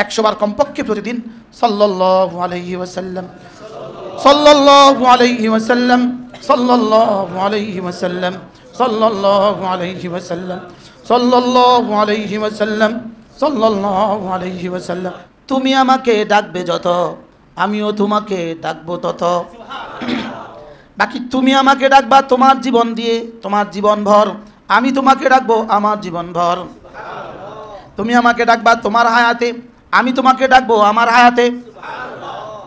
100 বার কমপক্ষে প্রতিদিন সাল্লাল্লাহু আলাইহি ওয়াসাল্লাম, সাল্লাল্লাহু আলাইহি ওয়াসাল্লাম, সাল্লাল্লাহু আলাইহি ওয়াসাল্লাম, সাল্লাল্লাহু আলাইহি ওয়াসাল্লাম, সাল্লাল্লাহু আলাইহি ওয়াসাল্লাম, সাল্লাল্লাহু আলাইহি ওয়াসাল্লাম। তুমি আমাকে ডাকবে যত, আমিও তোমাকে ডাকবো তত। বাকি তুমি আমাকে ডাকবা তোমার জীবন দিয়ে, তোমার জীবন ভর, আমি তোমাকে ডাকবো আমার জীবন ভর। তুমি আমাকে ডাকবা তোমার হায়াতে, আমি তোমাকে ডাকবো আমার হায়াতে।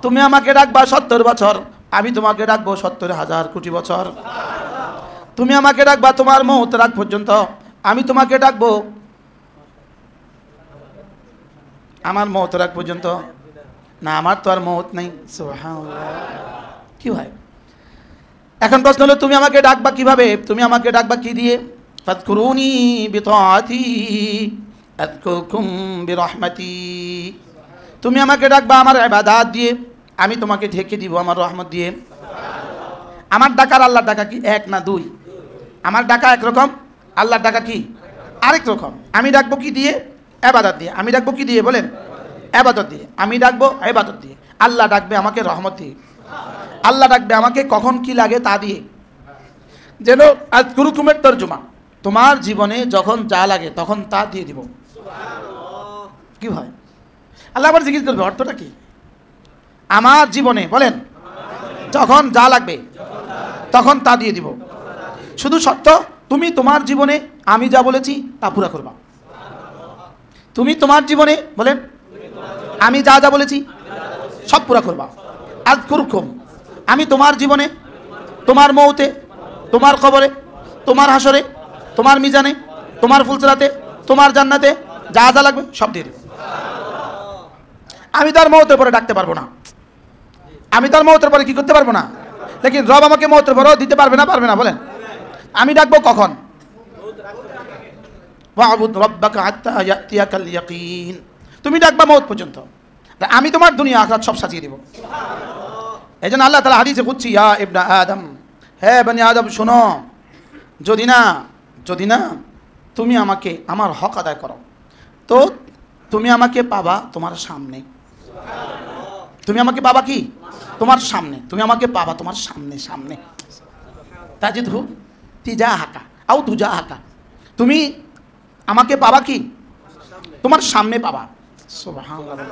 তুমি আমাকে ডাকবা 70 বছর, আমি তোমাকে ডাকবো 70,000 কোটি বছর। তুমি আমাকে ডাকবা তোমার মওত রাগ পর্যন্ত, আমি তোমাকে ডাকবো আমার মওত রাগ পর্যন্ত। না, আমার তো আর মওত নেই। সুবহানাল্লাহ। কি হয় এখন প্রশ্ন হলো, তুমি আমাকে ডাকবা কিভাবে? তুমি আমাকে ডাকবা কি দিয়ে? ফাযকুরুনি বিতাআতি আযকুরকুম বিরহমাতি। তুমি আমাকে ডাকবা আমার ইবাদত দিয়ে, আমি তোমাকে ঢেকে দিব আমার রহমত দিয়ে। আমার ডাকার আল্লাহর ডাকা কি এক না দুই? আমার ডাকা একরকম, আল্লাহর ডাকা কি আরেক রকম। আমি ডাকবো কি দিয়ে? ইবাদত দিয়ে। আমি ডাকবো কি দিয়ে বলেন? ইবাদত দিয়ে। আমি ডাকবো ইবাদত দিয়ে। আল্লাহ ডাকবে আমাকে রহমত দিয়ে। আল্লাহ ডাকবে আমাকে কখন কি লাগে তা দিয়ে। যেন আযকুরকুমের তরজমা, তোমার জীবনে যখন যা লাগে তখন তা দিয়ে দিব। কি হয়? আল্লাহ আবার জিজ্ঞেস করবে অর্থটা কি? আমার জীবনে বলেন যখন যা লাগবে তখন তা দিয়ে দিব। শুধু শর্ত, তুমি তোমার জীবনে আমি যা বলেছি তা পুরা করবা। তুমি তোমার জীবনে বলেন আমি যা যা বলেছি সব পুরা করবা। আযকুরকুম, আমি তোমার জীবনে, তোমার মওতে, তোমার কবরে, তোমার হাসরে, তোমার মিজানে, তোমার ফুলসরাতে, তোমার জান্নাতে যা যা লাগবে সব দিয়ে দেব। আমি তার মওতের পরে ডাকতে পারবো না, আমি তার মওতের পরে কি করতে পারবো না, লেকিন রব আমাকে মওতের পরেও দিতে পারবে না, পারবে না বলেন? আমি ডাকবো কখন? ওয়া'বুদ রাব্বাকা হাত্তা ইয়াতিয়াকাল ইয়াকিন। তুমি ডাকবা মওত পর্যন্ত, আমি তোমার দুনিয়া আখিরাত সব সাজিয়ে দেব। এজন্য আল্লাহ তাআলা হাদিসে কুদসি, ইয়া ইবনা আদম, হে বনি আদম শোনো, যদি না তুমি আমাকে আমার হক আদায় করো তো তুমি আমাকে পাবা তোমার সামনে। তুমি আমাকে পাবা কি? তোমার সামনে। তুমি আমাকে পাবা তোমার সামনে, সামনে। তাজিদহু তিজাহাকা আও তুজাহাকা। তুমি আমাকে পাবা কি? তোমার সামনে পাবা। সুবহানাল্লাহ।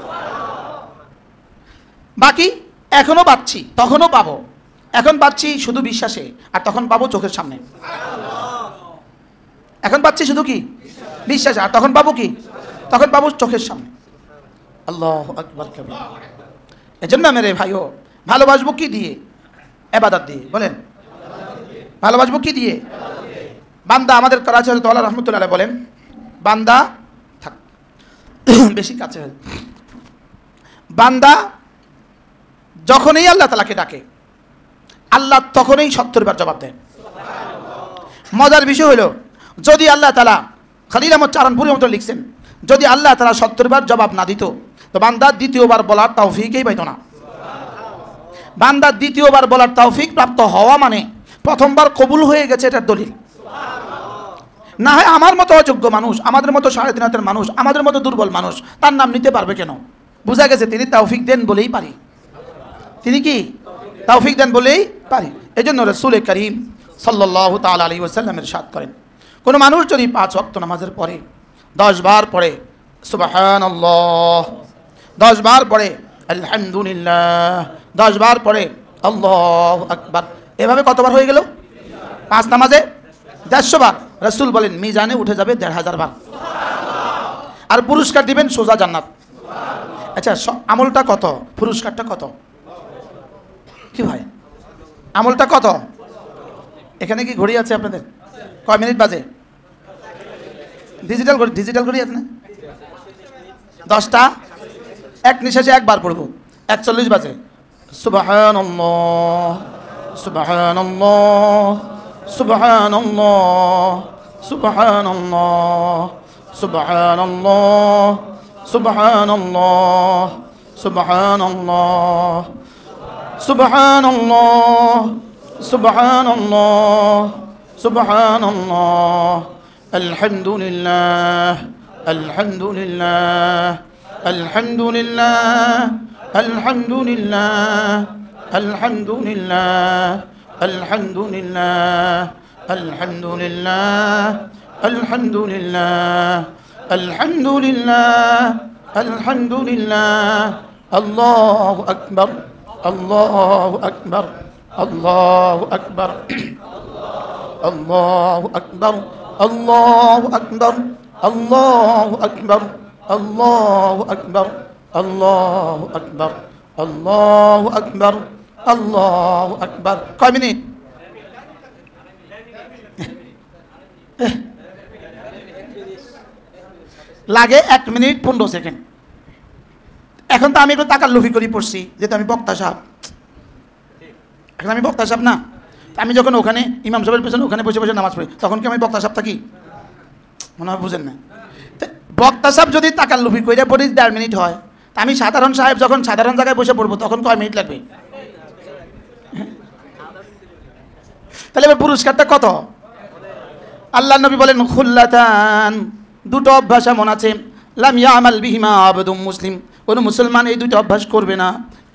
বাকি এখনো পাচ্ছি, তখনও পাবো। এখন পাচ্ছি শুধু বিশ্বাসে, আর তখন পাবো চোখের সামনে। এখন পাচ্ছি শুধু কি বিশ্বাসে, আর তখন পাবো কি? তখন পাবো চোখের সামনে। আল্লাহু আকবার কাবীরা। এজন্য মেরে ভাইও, ভালোবাসবো কি দিয়ে? ইবাদত দিয়ে। বলেন ভালোবাসবো কি দিয়ে? বান্দা, আমাদের করাচি হযরত আল্লাহ রাহমাতুল্লাহ আলাইহি বলেন, বান্দা থাক বেশি কাছে, বান্দা যখনই আল্লাহ তাআলাকে ডাকে আল্লাহ তখনই 70 বার জবাব দেন। মজার বিষয় হলো, যদি আল্লাহ তাআলা, খলিল আহমদ চারণপুরি মতো লিখছেন, যদি আল্লাহ তাআলা 70 বার জবাব না দিত তো বান্দা দ্বিতীয়বার বলার তৌফিকই পাইতো না। বান্দা দ্বিতীয়বার বলার তৌফিক প্রাপ্ত হওয়া মানে প্রথমবার কবুল হয়ে গেছে, এটার দলিল। না হয় আমার মতো অযোগ্য মানুষ, আমাদের মতো 3.5 হাতের মানুষ, আমাদের মতো দুর্বল মানুষ তার নাম নিতে পারবে কেন? বোঝা গেছে তিনি তৌফিক দেন বলেই পারি। তিনি কি তৌফিক দেন বলেই পারি। এজন্য রাসূল করিম সাল্লাল্লাহু তাআলা আলাইহি ওয়াসাল্লাম ইরশাদ করেন, কোন মানুষ যদি 5 ওয়াক্ত নামাজের পরে 10 বার পড়ে সুবহানাল্লাহ, 10 বার পড়ে আলহামদুলিল্লাহ, 10 বার পড়ে আল্লাহু আকবার, এভাবে কতবার হয়ে গেল? 5 নামাজে 150 বার। রাসূল বলেন মিজানে উঠে যাবে 1500 বার, আর পুরস্কার দিবেন সোজা জান্নাত। আচ্ছা, আমলটা কত, পুরস্কারটা কত? কি ভাই আমলটা কত? এখানে কি ঘড়ি আছে আপনাদের? কয় মিনিট বাজে? ডিজিটাল ঘড়ি আছে না? 10টা এক নিঃশ্বাসে একবার পড়বো, 41 বাজে। সুবহানাল্লাহ সুবহানাল্লাহ সুবহানাল্লাহ সুবহানাল্লাহ সুবহানাল্লাহ সুবহানাল্লাহ সুবহানাল্লাহ সুবহানাল্লাহ সুবহানাল্লাহ সুবহানাল্লাহ আলহামদুলিল্লাহ আলহামদুলিল্লাহ আলহামদুলিল্লাহ আলহামদুলিল্লাহ আলহামদুলিল্লাহ আলহামদুলিল্লাহ আলহামদুলিল্লাহ আলহামদুলিল্লাহ আলহামদুলিল্লাহ আলহামদুলিল্লাহ আল্লাহু আকবার আল্লাহু আকবার আল্লাহু আকবার আল্লাহু আকবার আল্লাহু আকবার আল্লাহু আকবার আল্লাহু আকবার আল্লাহু আকবার আল্লাহু আকবার আল্লাহু আকবার। কয় মিনিট? লাগে 1 মিনিট 15 সেকেন্ড। এখন তো আমি একটু তাকাল্লুফি করি পড়ছি, যেহেতু আমি বক্তা সাহেব। এখন আমি বক্তা সাহেব না, আমি যখন ওখানে ইমাম সাহেবের পেছনে ওখানে বসে বসে নামাজ পড়ি, তখন কি আমি বক্তা সাহেব থাকি? মনে হয় বুঝেন না। বক্তা সাহেব যদি তাকাল্লুফি করে পড়ি 1.5 মিনিট হয়, আমি সাধারণ সাহেব যখন সাধারণ জায়গায় বসে পড়বো তখন কয় মিনিট লাগবে? তাহলে এবার পুরস্কারটা কত? আল্লাহ নবী বলেন খুল্লাতান, দুটো অভ্যাস এমন আছে, লাম ইয়ামাল বিহিমা আবদুম মুসলিম, কোনো মুসলমান এই দুটো অভ্যাস করবে না,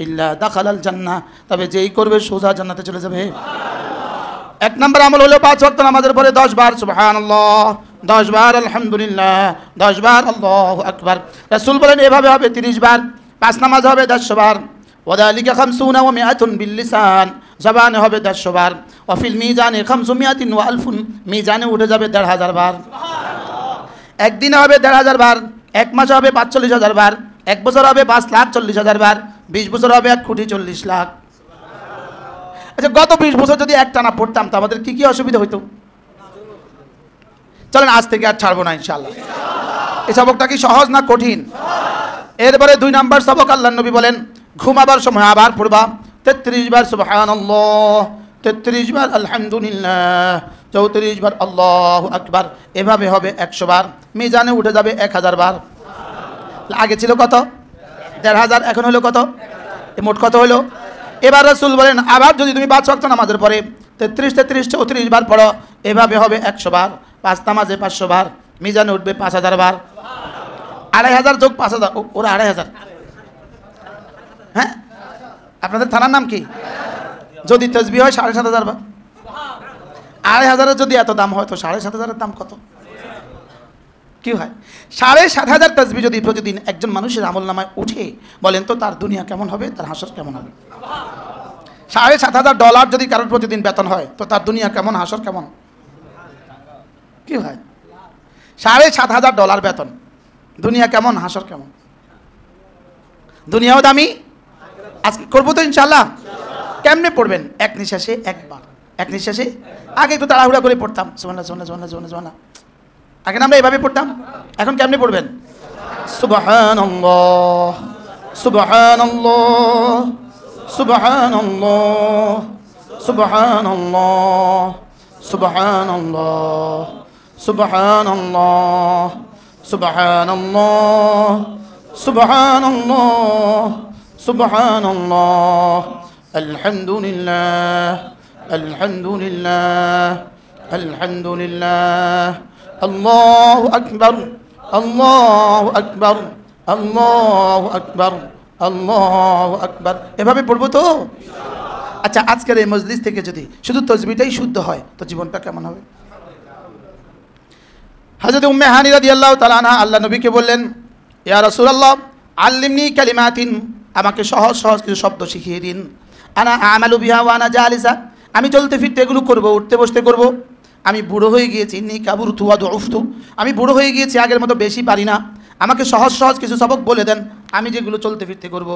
ইল্লা দাখালাল জান্নাহ, তবে যেই করবে সোজা জান্নাতে চলে যাবে। 1 নম্বর আমল হলো 5 ওয়াক্ত নামাজের পরে 10 বার সুবহানাল্লাহ, 10 বার আলহামদুলিল্লাহ, 10 বার আল্লাহু আকবার। রাসূল বলেন এভাবে হবে 30 বার। 5 নামাজ হবে 100 বার। ওয়াদালিকা 50 ওয়া 100 বিল লিসান, জবানে হবে 100 বার। ওয়া ফিল মিজানে 500 ওয়া আলফুন, মিজানে উঠে যাবে 1,500 বার। একদিনে হবে 1,500 বার, 1 মাসে হবে 45,000 বার, 1 বছর হবে 5,40,000 বার, 20 বছর হবে 1,40,00,000 লাখ। আচ্ছা, গত 20 বছর যদি একটানা পড়তাম তো আমাদের কি কি অসুবিধা হইতো? চলেন আজ থেকে আর ছাড়বো না ইনশাআল্লাহ। এই সবকটা কি সহজ না কঠিন? এরপরে 2 নাম্বার সবক, আল্লাহর নবী বলেন ঘুমাবার সময় আবার পড়বা 33 বার সুবহানাল্লাহ, 33 বার আলহামদুলিল্লাহ, 34 বার আল্লাহু আকবার। এভাবে হবে 100 বার, মিজানে উঠে যাবে 1000 বার। আগে ছিল কত? 1,500, এখন হলো কত? মোট কত হলো? এবার রাসূল বলেন আবার যদি তুমি 5 ওয়াক্ত নামাজের পরে 33, 33, 34 বার পড়ো, এভাবে হবে 100 বার। 5 নামাজে 500 বার, মিজানে উঠবে 5,000 বার। 2,500 যোগ 5,000, ওরা 2,500। হ্যাঁ, আপনাদের থানার নাম কি? যদি তাসবিহ হয় 7,500 বার। 2,500 যদি এত দাম হয় তো 7,500 দাম কত? কি হয়? 7,500 তাসবিহ যদি প্রতিদিন একজন মানুষের আমল নামায় উঠে, বলেন তো তার দুনিয়া কেমন হবে, তার হাসর কেমন হবে? $7,500 যদি কারোর প্রতিদিন বেতন হয় তো তার দুনিয়া কেমন, হাসর কেমন? কি হয়? $7,500 বেতন, দুনিয়া কেমন, হাসর কেমন? দুনিয়াও দামি। আজ করবো তো ইনশাআল্লাহ। কেমনে পড়বেন? 1 নিঃশ্বাসে 1 বার, 1 নিঃশ্বাসে। আগে একটু তাড়াহুড়া করে পড়তাম সুবহানাল্লাহ সুবহানাল্লাহ সুবহানাল্লাহ সুবহানাল্লাহ, আগে আমরা এভাবে পড়তাম। এখন কেমনে পড়বেন? সুবহানাল্লাহ সুবহানাল্লাহ সুবহানাল্লাহ সুবহানাল্লাহ সুবহানাল্লাহ সুবহানাল্লাহ সুবহানাল্লাহ সুবহানাল্লাহ সুবহানাল্লাহ আলহামদুলিল্লাহ আলহামদুলিল্লাহ আলহামদুলিল্লাহ আল্লাহু আকবার আল্লাহু আকবার আল্লাহু আকবার আল্লাহু আকবার। এভাবে পড়বো তো? আচ্ছা, আজকের এই মজলিস থেকে যদি শুধু তাসবিহটাই শুদ্ধ হয় তো জীবনটা কেমন হবে? হযরত উম্মে হানি রাদিয়াল্লাহু তাআলা আনহা আল্লাহ নবীকে বললেন, ইয়া রাসূলুল্লাহ আল্লিমনি কালিমাতিন, আমাকে সহজ সহজ কিছু শব্দ শিখিয়ে দিন। আনা আমালু বিহা ওয়া আনা জালিসা, আমি চলতে ফিরতে এগুলো করব, উঠতে বসতে করব। আমি বুড়ো হয়ে গিয়েছি, নি কাবুরতু ওয়া দুফতু, আমি বুড়ো হয়ে গিয়েছি, আগের মতো বেশি পারি না, আমাকে সহজ সহজ কিছু সবক বলে দেন, আমি যেগুলো চলতে ফিরতে করব।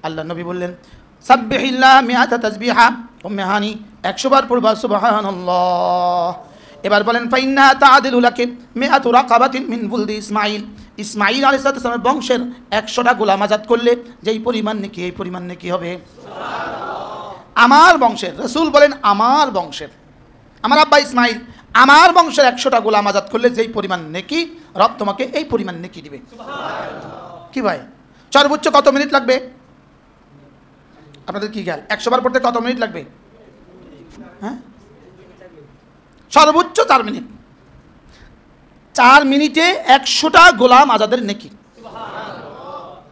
আল্লাহ নবী বললেন সাব্বিহিল্লাহ মিআতা তাসবিহা, উম্মে হানি 100 বার পড়বা সুবহানাল্লাহ। এবার বলেন ফাইন্না তাআদিলু লাকি মিআতু রাকাবাতিন মিন বুলদি ইসমাঈল, ইসমাঈল আলাইহিস সালামের বংশের 100টা গোলাম আজাদ করলে যেই পরিমাণ নেকি, এই পরিমাণ নেকি হবে। আমার বংশের, রাসূল বলেন আমার বংশের, আমার আব্বা ইসমাঈল, আমার বংশের 100টা গোলাম আজাদ করলে যেই পরিমাণ নেকি, রব তোমাকে এই পরিমাণ নেকি দিবে। কি ভাই, সর্বোচ্চ কত মিনিট লাগবে? আপনাদের কি খেয়াল, 100 বার পড়তে কত মিনিট লাগবে? হ্যাঁ, সর্বোচ্চ 4 মিনিট। 4 মিনিটে 100টা গোলাম আজাদের নেকি।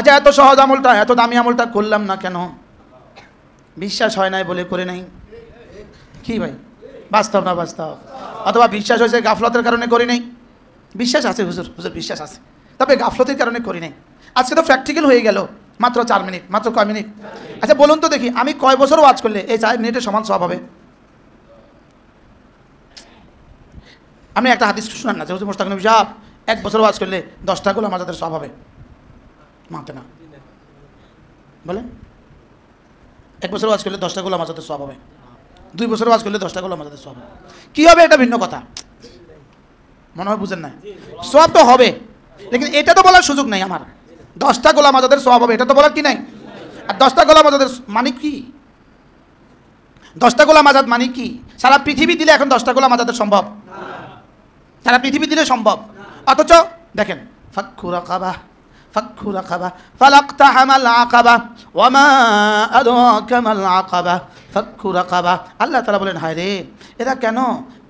আচ্ছা এত সহজ আমলটা, এত দামি আমলটা করলাম না কেন? বিশ্বাস হয় নাই বলে করে নাই। কি ভাই, বাস্তব না বাস্তব? অথবা বিশ্বাস হয়েছে গাফলতের কারণে করি নাই। বিশ্বাস আছে হুজুর, হুজুর বিশ্বাস আছে, তবে গাফলতের কারণে করি নাই। আজকে তো প্র্যাকটিক্যাল হয়ে গেল, মাত্র 4 মিনিট, মাত্র কয় মিনিট? আচ্ছা বলুন তো দেখি, আমি কয় বছর ওয়াজ করলে এই 4 মিনিটের সমান সওয়াব হবে? আপনি একটা হাদিস শুনান না যে হুজুর মোশতাক নবী সাহেব 1 বছর ওয়াজ করলে 10টা গোলাম আজাদের সওয়াব হবে। মানতে না, বলেন 1 বছর ওয়াজ করলে 10টা গোলাম আজাদের সওয়াব হবে, 2 বছর ওয়াজ করলে 10টা গোলাম আজাদের সওয়াব হবে। কী হবে এটা ভিন্ন কথা, মনে হয় বুঝেন না। সওয়াব তো হবে, লেকিন এটা তো বলার সুযোগ নাই আমার 10টা গোলাম আজাদের সওয়াব হবে, এটা তো বলার কি নাই। আর 10টা গোলাম আজাদের মানে কি? 10টা গোলাম আজাদ মানে কি? সারা পৃথিবী দিলে এখন 10টা গোলাম আজাদের সম্ভব? সারা পৃথিবী দিলে সম্ভব। অথচ দেখেন, ফাক্কু রাকাবা, ফাক্কু রাকাবা, ফালাকতাহামাল আকাবা, ওয়ামা আদরাকা মাল আকাবা, ফাক্কু রাকাবা। আল্লাহ তাআলা বলেন, হায় রে, এরা কেন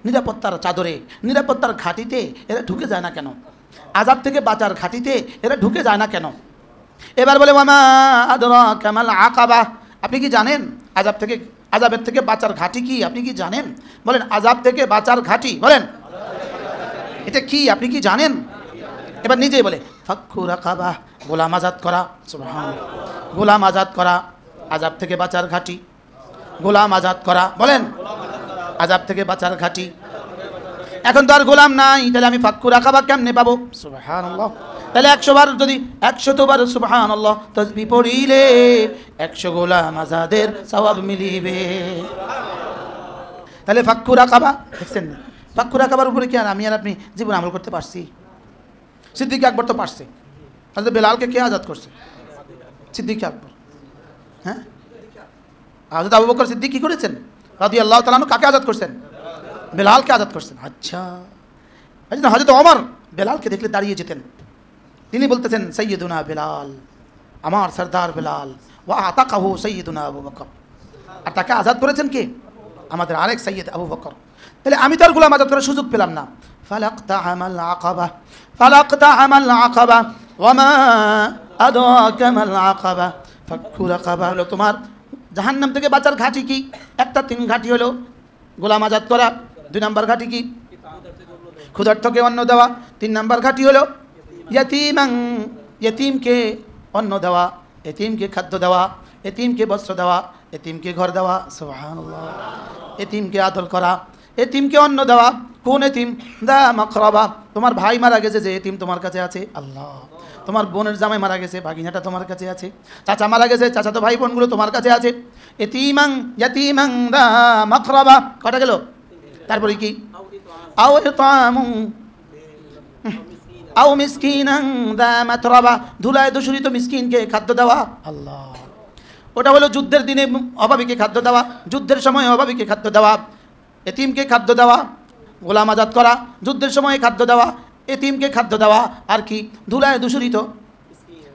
নিরাপত্তার চাদরে, নিরাপত্তার ঘাঁটিতে এরা ঢুকে যায় না কেন? আযাব থেকে বাঁচার ঘাঁটিতে এরা ঢুকে যায় না কেন? এবার বলে, ওয়ামা আদরাকা মাল আকাবা, আপনি কি জানেন আযাবের থেকে বাঁচার ঘাঁটি কি? আপনি কি জানেন? বলেন, আযাব থেকে বাঁচার ঘাঁটি বলেন এটা কি? আপনি কি জানেন? এবার নিজেই বলে, ফাক্কু রাকাবা, গোলাম আজাদ করা। সুবহানাল্লাহ, গোলাম আজাদ করা আযাব থেকে বাঁচার ঘাঁটি। গোলাম আজাদ করা, বলেন আযাব থেকে বাঁচার ঘাঁটি। এখন তো আর গোলাম নাই, তাহলে আমি ফাক্কু রাকাবা কেমনে পাবো? সুবহানাল্লাহ। তাহলে 100 বার, যদি 100 বার সুবহানাল্লাহ তাসবিহ পড়িলে 100 গোলাম আজাদের সওয়াব মিলিবে। তাহলে ফাক্কু রাকাবা, দেখছেন না? ফাক্কু রাকাবার উপরে কি আর আমি আর আপনি জীবন আমল করতে পারছি? সিদ্দিক আকবর তো পারছে। তাহলে বেলালকে কে আজাদ করছে? সিদ্দিক আকবর। হ্যাঁ, হযরত আবু বকর সিদ্দিক কি করেছেন রাদিয়াল্লাহু তাআলা আনহু? কাকে আজাদ করছেন? বেলালকে আজাদ করছেন। আচ্ছা, হযরত ওমর বেলালকে দেখলে দাঁড়িয়ে যেতেন, তিনি বলতেছেন, সাইয়্যিদুনা বেলাল, আমার সরদার বেলাল, ওয়া আতাকাহু সাইয়্যিদুনা আবু বকর। আর তাকে আজাদ করেছেন কে? আমাদের আরেক সাইয়্যিদ আবু বকর। তাহলে আমি তো আর গোলাম আজাদ করার সুযোগ পেলাম না। ফালাকতাহামাল আকাবা, ফালাকতাহামাল আকাবা, ওয়ামা আদরাকা মাল আকাবা, ফাক্কু রাকাবা। হলো তোমার জাহান্নাম থেকে বাঁচার ঘাঁটি কি? একটা 3 ঘাঁটি হলো গোলাম আজাদ করা। 2 নম্বর ঘাঁটি কি? ক্ষুধার্তকে অন্ন দেওয়া। 3 নম্বর ঘাঁটি হলো ইয়াতীমান, ইয়তীমকে অন্ন দেওয়া, এতিমকে খাদ্য দেওয়া, এতিমকে বস্ত্র দেওয়া, এতিমকে ঘর দেওয়া। সুবহানাল্লাহ। এতিমকে আদর করা, এতিমকে অন্ন দেওয়া। কোন এতিম? দা মাকরাবা, তোমার ভাই মারা গেছে যে এতিম তোমার কাছে আছে। আল্লাহ, তোমার বোনের জামাই মারা গেছে, ভাগিনাটা তোমার কাছে আছে। চাচা মারা গেছে, চাচা তো ভাই বোনগুলো তোমার কাছে আছে। এতিমাং ইয়াতীমাং দা মাকরাবা, কটা গেল? তারপরে কি? আও ইতামু আও মিসকিনাং দা মাতরাবা, ধুলায় দূষিত মিসকিনকে খাদ্য দেওয়া। আল্লাহ, ওটা হলো যুদ্ধের দিনে অভাবীকে খাদ্য দেওয়া, যুদ্ধের সময় অভাবীকে খাদ্য দেওয়া, এতিমকে খাদ্য দেওয়া, গোলাম আজাদ করা, যুদ্ধের সময় খাদ্য দেওয়া, এতিমকে খাদ্য দেওয়া, আর কি? ধুলায় দূষিত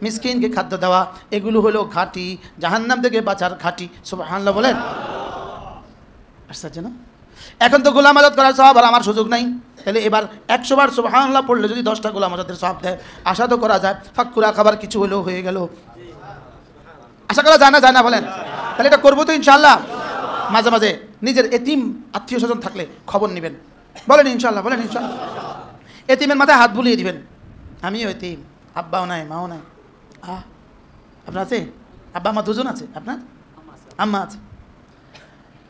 মিসকিনকে খাদ্য দেওয়া। এগুলো হলো ঘাঁটি, জাহান্নাম থেকে বাঁচার ঘাঁটি। সুবহানাল্লাহ বলেন। আশ্চর্য না? এখন তো গোলাম আজাদ করার সওয়াব আর আমার সুযোগ নাই। তাহলে এবার 100 বার সুবহানাল্লাহ পড়লে যদি 10টা গোলাম আজাদের সওয়াব দেয়, আশা তো করা যায় ফাক্কু রাকাবার কিছু হলেও হয়ে গেল। আশা করা যায় না, যায় না বলেন? তাহলে এটা করবো তো ইনশাআল্লাহ। মাঝে মাঝে নিজের এতিম আত্মীয় স্বজন থাকলে খবর নেবেন, বলেন ইনশাআল্লাহ, বলেন ইনশাআল্লাহ। এতিমের মাথায় হাত বুলিয়ে দিবেন, আমিও এতিম, আব্বাও নাই মাও নাই। আপনার আছে? আব্বা আম্মা দুজন আছে? আপনার আম্মা আছে।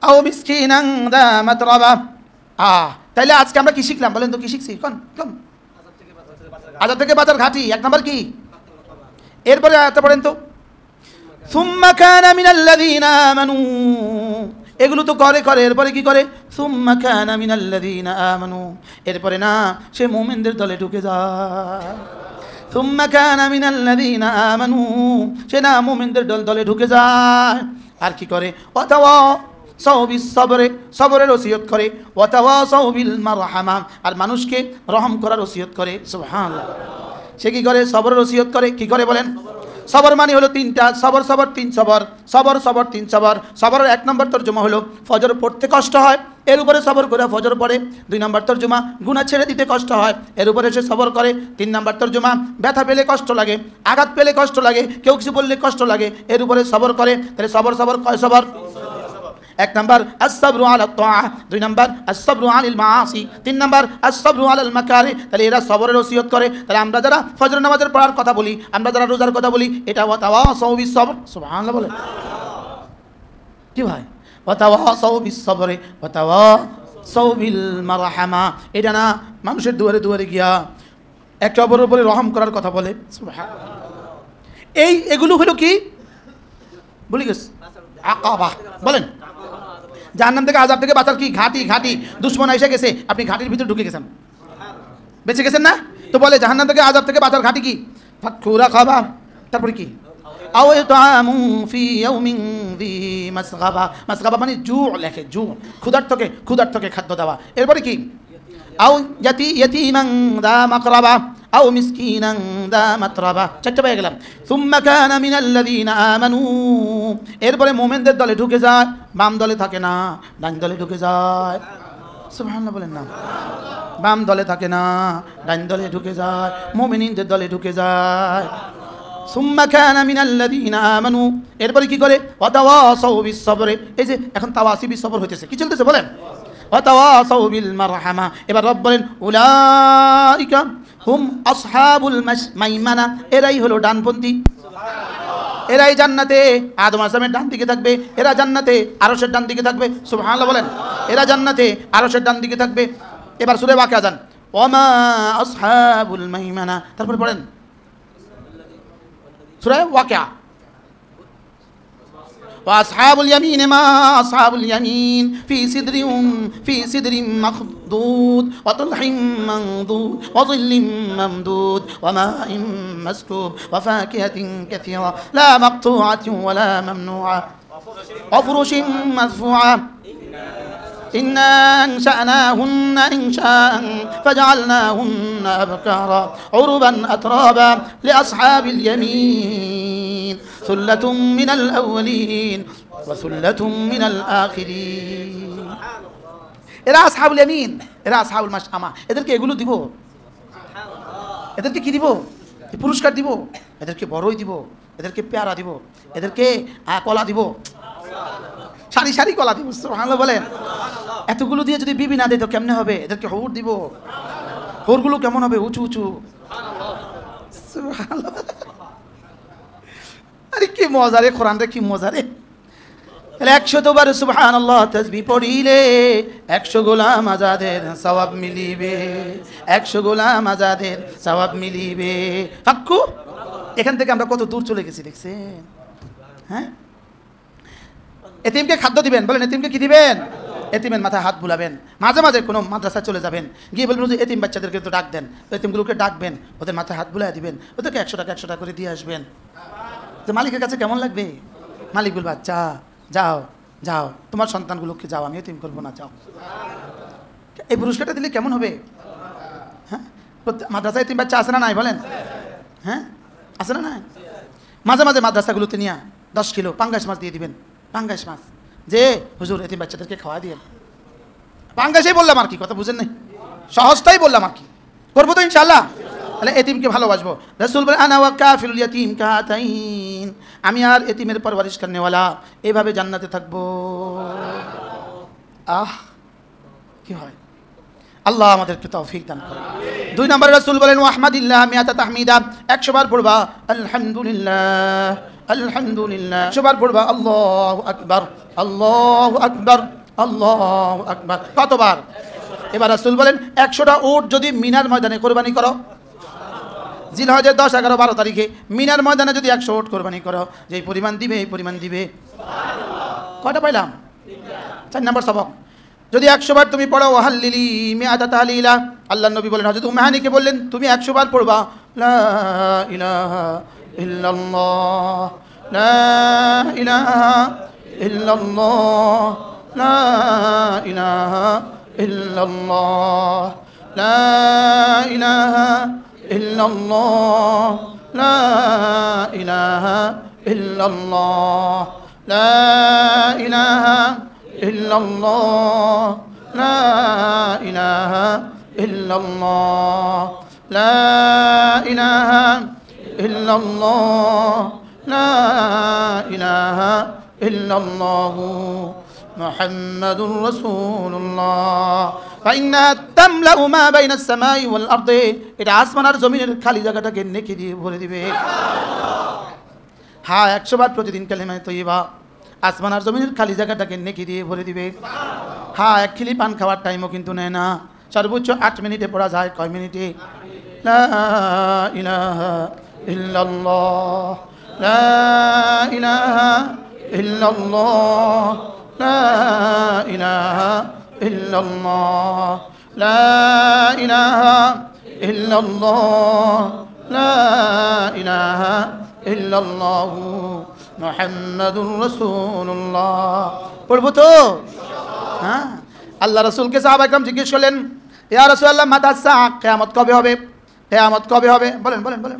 আও মিসকিনাং দা মাতরাবা। তাইলে আজকে আমরা কি শিখলাম বলেন তো? কি শিখছি? কোন আযাব থেকে বাঁচার ঘাঁটি 1 নাম্বার কি? এরপরে আয়াতটা পড়েন তো, সুম্মা কানা মিনাল্লাযীনা আমানু। এগুলো তো করে এরপরে কি করে? সুম্মা কানা মিনাল্লাযীনা আমানু, এরপরে না সে মুমিনদের দলে ঢুকে যায়। সুম্মা কানা মিনাল্লাযীনা আমানু, সে না মুমিনদের দলে ঢুকে যায়। আর কি করে? ওয়াতাওয়াসাউ বিস-সাবরি, সবরের ওসিয়ত করে। ওয়াতাওয়াসাউ বিল মারহামা, আর মানুষকে রহম করার ওসিয়ত করে। সুবহানাল্লাহ। সে কি করে? সবরের ওসিয়ত করে। কি করে বলেন? সবর মানে হলো তিনটা, সবর সবর তিন সবর, সবর সবর তিন সবর। সবরের এক নম্বর তর্জমা হলো ফজর পড়তে কষ্ট হয়, এর উপরে সবর করে ফজর পড়ে। 2 নম্বর তর্জমা গুনাহ ছেড়ে দিতে কষ্ট হয়, এর উপরে সে সবর করে। 3 নম্বর তর্জমা ব্যথা পেলে কষ্ট লাগে, আঘাত পেলে কষ্ট লাগে, কেউ কিছু বললে কষ্ট লাগে, এর উপরে সবর করে। তাহলে সবর সবর কয় সবর? 1 নম্বর আস-সাবরু আলা তাআ, 2 নম্বর আস-সাবরু আনিল মাআসি, 3 নম্বর আস-সাবরু আলাল মাকারি। তাহলে এরা সবরের ওসিয়ত করে। তাহলে আমরা যারা ফজর নামাজের পড়ার কথা বলি, আমরা যারা রোজার কথা বলি, এটা ওয়া তাওয়াসাউ বিস সবর। সুবহানাল্লাহ বলে কি ভাই? ওয়া তাওয়াসাউ বিস সবরি ওয়া তাওয়াসাউ বিল মারহামা। এটা না মানুষের দুয়ারে দুয়ারে গিয়া একে অপরের উপরে রহম করার কথা বলে। সুবহানাল্লাহ। এগুলো হলো কি বলি গেছে আকাবা। বলেন জাহান্নাম থেকে আযাব থেকে বাঁচার কি ঘাটি দুশমন এসে গেছে, আপনি ঘাটির ভিতরে ঢুকে গেছেন, বেঁচে গেছেন না? তো বলে জাহান্নাম থেকে আযাব থেকে বাঁচার ঘাটি কি? ফাক্কু রাকাবা। তারপরে কি? আও ইতআমু ফি ইয়াউমিন যি মাসগাবা। মাসগাবা মানে জু লেখে, জু ক্ষুধার্তকে খাদ্য দেওয়া। এরপরে কি? আও ইয়াতীমান দা মাকরাবা আও মিসকিনান দা মাতরাবা। চারটা পেয়ে গেলাম। সুম্মা কানা মিনাল্লাযীনা আমানু। এরপরে মুমিনদের দলে ঢুকে যায়, বাম দলে থাকে না, ডান দলে ঢুকে যায়। সুবহানাল্লাহ বলেন না। বাম দলে থাকে না, ডান দলে ঢুকে যায়, মুমিনদের দলে ঢুকে যায়। সুম্মা কানা মিনাল্লাযীনা আমানু। এরপরে কি করে? ওয়া তাওয়াসাউ বিস সবর। এই যে এখন তাওয়াসি বিস সবর হইতেছে, কি চলতেছে বলেন? ওয়া তাওয়াসাউ বিল মারহামা। এবার রব বলেন উলাইকা হুম আসহাবুল মাইমানা। এরাই হলো ডানপন্থী, এরাই জান্নাতে আদম আলাইহিস ডান দিকে থাকবে, এরা জান্নাতে আরশের ডান দিকে থাকবে। সুবহানাল্লাহ বলেন। এরা জান্নাতে আরশের ডান দিকে থাকবে। এবার সূরা ওয়াকিয়া যান। ওয়ামা আসহাবুল মাইমানা। তারপরে পড়েন সূরা ওয়াকিয়া। وأصحاب اليمين ما أصحاب اليمين في سدر مخضود وطلح منضود وظل ممدود وماء مسكوب وفاكهة كثيرة لا مقطوعة ولا ممنوعة وفرش مرفوعة إنا أنشأناهن إنشاء فجعلناهن أبكارا عربا أترابا لأصحاب اليمين ثلة من الأولين وثلة من الآخرين। এরা আসহাবুল ইয়ামিন, এরা আসহাবুল মাশআমা। এদেরকে এগুলো দিব, এদেরকে কি দিব? পুরস্কার দিব, এদেরকে বড়ই দিব, এদেরকে পেয়ারা দিব, এদেরকে কলা দিব, সারি সারি কলা দিব। সুবহানাল্লাহ বলেন। এতগুলো দিয়ে যদি বিবি না দেয় তো কেমনে হবে? এদেরকে হুর দিব, হুরগুলো কেমন হবে? উঁচু উঁচু। সুবহানাল্লাহ। আরে কি মজা রে, কোরআন রে কি মজা রে। 100 বার সুবহানাল্লাহ তাসবিহ পড়িলে 100 গোলাম আজাদের সওয়াব মিলিবে, 100 গোলাম আজাদের সওয়াব মিলিবে। ফাক্কু। এখান থেকে আমরা কত দূর চলে গেছি দেখছেন? হ্যাঁ, এতিমকে খাদ্য দিবেন। বলেন এতিমকে কি দিবেন? এতিমের মাথায় হাত বুলাবেন। মাঝে মাঝে কোনো মাদ্রাসায় চলে যাবেন, গিয়ে বলবেন যে এতিম বাচ্চাদেরকে তো ডাক দেন, এতিমগুলোকে ডাকবেন, ওদের মাথায় হাত বুলাই দিবেন, ওদেরকে 100 টাকা 100 টাকা করে দিয়ে আসবেন। তো মালিকের কাছে কেমন লাগবে? মালিক বলবে আচ্ছা যাও যাও, তোমার সন্তানগুলোকে যাও, আমি এতিম করবো না, যাও। এই পুরস্কারটা দিলে কেমন হবে? হ্যাঁ, মাদ্রাসায় এতিম বাচ্চা আছে না নাই বলেন? হ্যাঁ আছে না নাই? মাঝে মাঝে মাদ্রাসাগুলোতে নিয়ে 10 কিলো পাঙ্গাস মাছ দিয়ে দিবেন। পাঙ্গাস মাছ যে হুজুর এতিম বাচ্চাদেরকে খাওয়া দিয়ে, পাঙ্গাসেই বললাম আর কি, কথা বুঝেন নাই, সহজটাই বললাম আর কি, করবো তো ইনশাআল্লাহ। তাহলে এতিমকে ভালোবাসবো। রাসূল বলেন আনা ওয়া কাফিলুল ইয়াতীম কাহাতাইন। আমি আর এতিমের পরওয়ারিশ করনেওয়ালা এইভাবে জান্নাতে থাকবো। কি হয়? আল্লাহ আমাদেরকে তৌফিক দান করেন। 2 নম্বরে রাসূল বলেন ওয়াহমাদিল্লাহ মিয়াতা তাহমিদা। 100 বার পড়বা আলহামদুলিল্লাহ আলহামদুলিল্লাহ। 100 বার পড়বা আল্লাহু আকবার আল্লাহু আকবার আল্লাহু আকবার। কতবার? এবার রাসূল বলেন 100টা উট যদি মিনার ময়দানে কোরবানি করো, জিলহজের 10, 11, 12 তারিখে মিনার ময়দানে যদি 100 উট কোরবানি করো, যেই পরিমাণ দিবে এই পরিমাণ দিবে। কয়টা পাইলাম? 4 নম্বর সবক। যদি 100 বার তুমি পড়ো ওয়াহাল্লিলি মিআতা তাহলিলা, আল্লাহর নবী বলেন, হযরত উম্মে হানিকে বললেন তুমি 100 বার পড়বা লা ইলাহা ইল্লাল্লাহ লা ইলাহা ইল্লাল্লাহ লা ইলাহা ইল্লাল্লাহ লা ইলাহা ইল্লাল্লাহ লা ইলাহা ইল্লাল্লাহ, লা ইলাহা ইল্লাল্লাহ, লা ইলাহা ইল্লাল্লাহ, লা ইলাহা ইল্লাল্লাহ, লা ইলাহা ইল্লাল্লাহ মুহাম্মাদুর রাসূলুল্লাহ। ফাইন্না তামলাউ মা বাইনাস সামাই ওয়াল আরদি, এটা আসমান আর জমিনের খালি জায়গাটাকে নেকি দিয়ে ভরে দিবে। হ্যাঁ, 100 বার প্রতিদিন কালিমা তৈয়বা আসমান আর জমিনের খালি জায়গাটাকে নেকি দিয়ে ভরে দিবে। হ্যাঁ, এক খিলি পান খাওয়ার টাইমও কিন্তু নেয় না, সর্বোচ্চ 8 মিনিটে পড়া যায়। কয় মিনিটে? লা ইলাহা ইল্লাল্লাহ, লা ইলাহা ইল্লাল্লাহ, লা ইলাহা ইল্লাল্লাহ, লা ইলাহা ইল্লাল্লাহ, লা ইলাহা ইল্লাল্লাহ মুহাম্মাদুর রাসূলুল্লাহ। পড়বো তো? হ্যাঁ। আল্লাহ রাসূলকে সাহাবা একরাম জিজ্ঞেস করলেন, ইয়া রাসূলুল্লাহ মাতা সা, কিয়ামত কবে হবে? কিয়ামত কবে হবে? বলেন বলেন বলেন,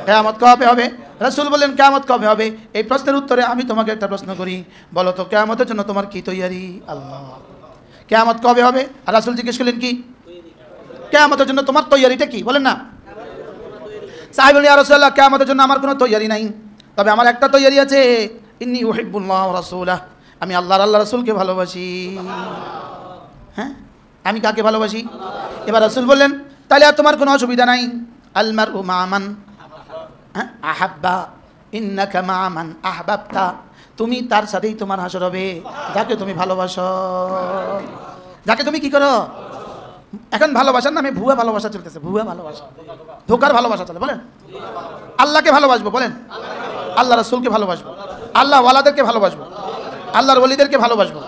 কিয়ামত কবে হবে? রাসূল বলেন, কিয়ামত কবে হবে? এই প্রশ্নের উত্তরে আমি তোমাকে একটা প্রশ্ন করি, বলো তো কিয়ামতের জন্য তোমার কি তৈয়ারি? আল্লাহ, কিয়ামত কবে হবে? আর রাসূল জিজ্ঞেস করলেন কি? কিয়ামতের জন্য তোমার তৈয়ারিটা কি? বলেন না। সাহাবী বলেন, ইয়া রাসূলুল্লাহ কিয়ামতের জন্য আমার কোনো তৈয়ারি নাই, তবে আমার একটা তৈয়ারি আছে, ইন্নী উহিব্বুল্লাহ ওয়া রাসূলাহ, আমি আল্লাহ রাসূলকে ভালোবাসি। হ্যাঁ, আমি কাকে ভালোবাসি? এবার রাসূল বললেন, তাহলে আর তোমার কোনো অসুবিধা নাই। আল মারউ মা মান আহাব্বা ইন্নাকা মা মান আহবাবতা, তুমি তার সাথেই তোমার হাসর হবে যাকে তুমি ভালোবাসো। যাকে তুমি কি করো? এখন ভালোবাসার নামে ভুয়া ভালোবাসা চলতেছে, ভুয়া ভালোবাসা, ধোকার ভালোবাসা চলে। বলেন, আল্লাহকে ভালোবাসবো, বলেন আল্লাহ রাসূলকে ভালোবাসবো, আল্লাহ ওয়ালাদেরকে ভালোবাসবো, আল্লাহর ওলিদেরকে ভালোবাসবো,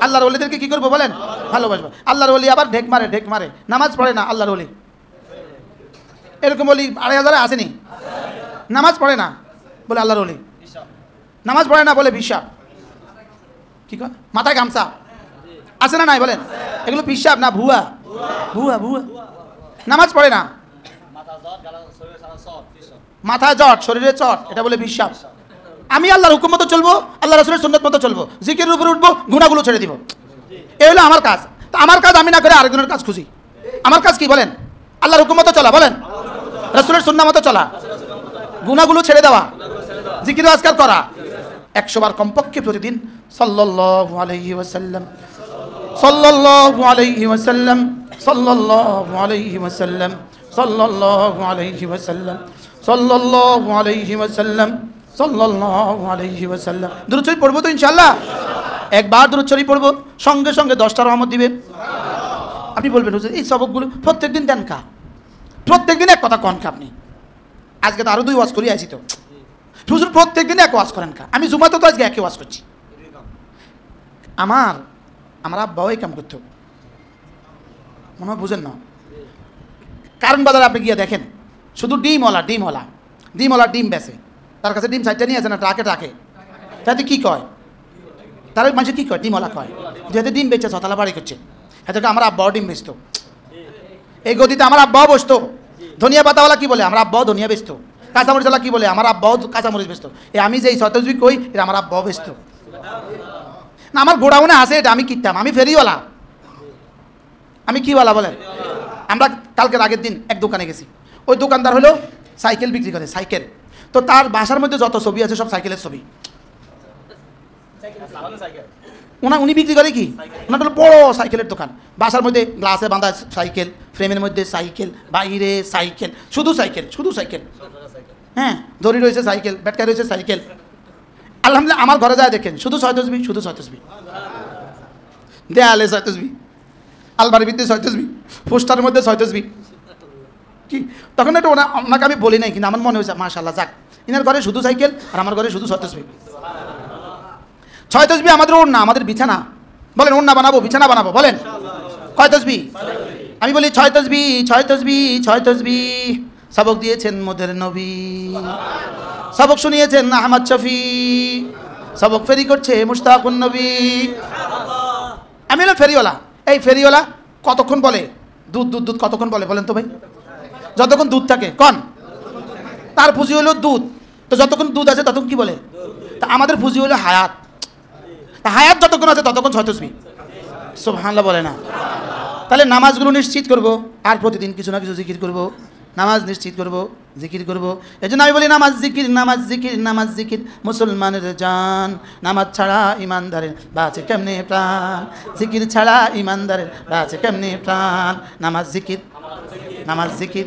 আল্লাহর ওলিদেরকে কি করবো? বলেন ভালোবাসবো। আল্লাহর ওলি আবার ঢেক মারে, নামাজ পড়ে না আল্লাহর ওলি। এরকম ওলি 2500 আসেনি, নামাজ পড়ে না বলে আল্লাহর ওলি, নামাজ পড়ে না বলে বিশ্বাস, কি কয় মাথায় গামছা আছে না নাই? বলেন, এগুলো বিশ্বাস না ভুয়া, ভুয়া ভুয়া। নামাজ পড়ে না, মাথায় জট, শরীরে চট, এটা বলে বিশ্বাস। আমি আল্লাহর হুকুম মতো চলবো, আল্লাহ রাসূলের সুন্নাত মতো চলবো, জিকিরের উপরে উঠবো, গুনাহগুলো ছেড়ে দিব। এই হলো আমার কাজ। তো আমার কাজ আমি না করে আরেকজনের কাজ খুঁজি। আমার কাজ কি? বলেন আল্লাহর হুকুম মতো চলা, বলেন রাসূলের সুন্নাত মতো চলা, গুনাহগুলো ছেড়ে দেওয়া, জিকির আজকার করা। 100 বার কমপক্ষে প্রতিদিন সাল্লাল্লাহু আলাইহি ওয়াসাল্লাম, সাল্লাল্লাহু আলাইহি ওয়াসাল্লাম, সাল্লাল্লাহু আলাইহি ওয়াসাল্লাম, সাল্লাল্লাহু আলাইহি ওয়াসাল্লাম, সাল্লাল্লাহু আলাইহি ওয়াসাল্লাম, সাল্লাল্লাহু আলাইহি ওয়াসাল্লাম। দুরূদ শরীফ পড়বো তো ইনশাআল্লাহ? একবার দুরূদ শরীফ পড়বো, সঙ্গে সঙ্গে 10টা রহমত দিবেন। আপনি বলবেন হুজুর এই সবকগুলো প্রত্যেকদিন দেন কা? প্রত্যেকদিন এক কথা কন কা আপনি? আজকে তো আরো 2 ওয়াজ করি আছি তো। হুজুর প্রত্যেকদিন এক ওয়াজ করেন কা? আমি জুমাতে তো আজকে একই ওয়াজ করছি। আমার আব্বাও এই কাম করতো, মনে হয় বুঝেন না। কারণ বাজারে আপনি গিয়ে দেখেন, শুধু ডিমওয়ালা ডিম বেচে, তার কাছে ডিম 4টা নিয়ে আছে না, ট্রাকে তাতে কি কয়? তার মানুষ কি কয়? ডিমওয়ালা কয়। যেহেতু ডিম বেচে 6 তলা বাড়ি করছে, হয়তো আমার আব্বাও ডিম বেচতো, এই গদিতে আমার আব্বাও বসতো। ধনিয়া পাতাওয়ালা কি বলে? আমার আব্বাও ধনিয়া বেচতো। কাঁচামরিচওয়ালা কি বলে? আমার আব্বাও কাঁচামরিচ বেচতো। আমি যে 37 কই, এটা আমার আব্বাও বেচতো না। আমার গোডাউনে আছে, এটা আমি কিনতাম। আমি ফেরিওয়ালা। আমি কিওয়ালা বলেন? আমরা কালকের আগের দিন এক দোকানে গেছি, ওই দোকানদার হলো সাইকেল বিক্রি করে, সাইকেল। তো তার বাসার মধ্যে যত ছবি আছে সব সাইকেলের ছবি। উনি বিক্রি করে কি? ওনার হলো বড় সাইকেলের দোকান, বাসার মধ্যে গ্লাসে বাঁধা সাইকেল, ফ্রেমের মধ্যে সাইকেল, বাইরে সাইকেল, শুধু সাইকেল। হ্যাঁ, দড়ি রয়েছে সাইকেল, ব্যাটকারি রয়েছে সাইকেল। আলহামদুলিল্লাহ আমার ঘরে যায় দেখেন, শুধু 6 তসবি, দেয়ালে 6 তসবি, আলমারির ভিতরে 6 তসবি, পোস্টারের মধ্যে 6 তসবি। কি তখন একটু ওনাকে আমি বলি নাই, কিন্তু আমার মনে হয়েছে মাশাআল্লাহ, যাক ইনার ঘরে শুধু সাইকেল আর আমার ঘরে শুধু 6 তসবি। 6 তসবি আমাদের ওড়না, আমাদের বিছানা। বলেন ওড়না বানাবো, বিছানা বানাবো, বলেন কয় তসবি? আমি বলি 6 তসবি। সবক দিয়েছেন মোদের নবী, সবক শুনিয়েছেন আহমদ শফি, সবক ফেরি করছে মুশতাকুন নবী। আমি হলাম ফেরিওয়ালা। এই ফেরিওয়ালা কতক্ষণ বলে দুধ কতক্ষণ বলে বলেন তো ভাই? যতক্ষণ দুধ থাকে। কন তার পুঁজি হলো দুধ। তো যতক্ষণ দুধ আছে ততক্ষণ কি বলে? তা আমাদের পুঁজি হলো হায়াত। তা হায়াত যতক্ষণ আছে ততক্ষণ 6 তাসবিহ। সুবহানাল্লাহ বলে না? তাহলে নামাজগুলো নিশ্চিত করব, আর প্রতিদিন কিছু না কিছু জিকির করব। নামাজ নিশ্চিত করব, জিকির করব। এই জন্য আমি বলি নামাজ জিকির, নামাজ জিকির, নামাজ জিকির মুসলমানের জান। নামাজ ছাড়া ইমানদারের বাঁচে কেমনে প্রাণ, জিকির ছাড়া ইমানদারের বাঁচে কেমনে প্রাণ। নামাজ জিকির, নামাজ জিকির।